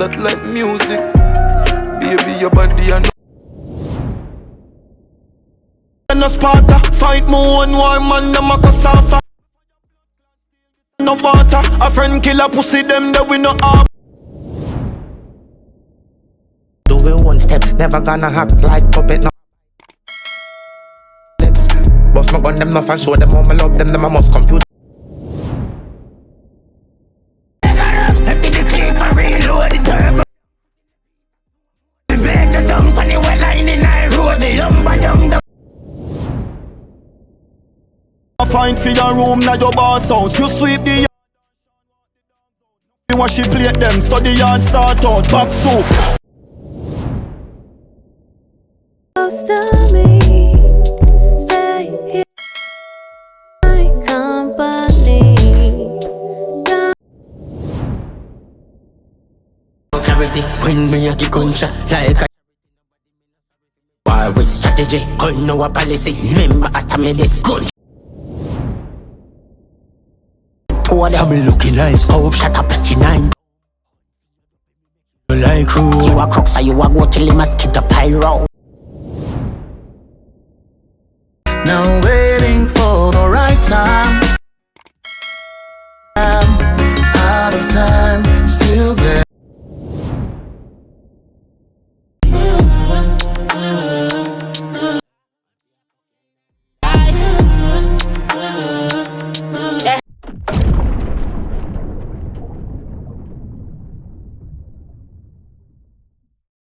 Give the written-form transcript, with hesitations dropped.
that like music. Baby, your body and no Sparta, fight more and war man, them a cassava. No water, a friend kill a pussy, them that we no have. Do it one step, never gonna act like puppet no. Boss my gun, them no fan show them how me love them, them I must compute. Empty the clip and reload the turbo. The vector dump on the wet line in I road, the lumber down the I find for your room, now your boss house. You sweep the yard. You wash it plate them, so the yard sort out. Back soup. Close to me, stay here, my company. clarity when me a the gunshot like a war with strategy. Call no a policy. Remember after me this gun. I'm looking like scope, shut up at 9. You like who? You a crooks or you a go till him a skid the pyro.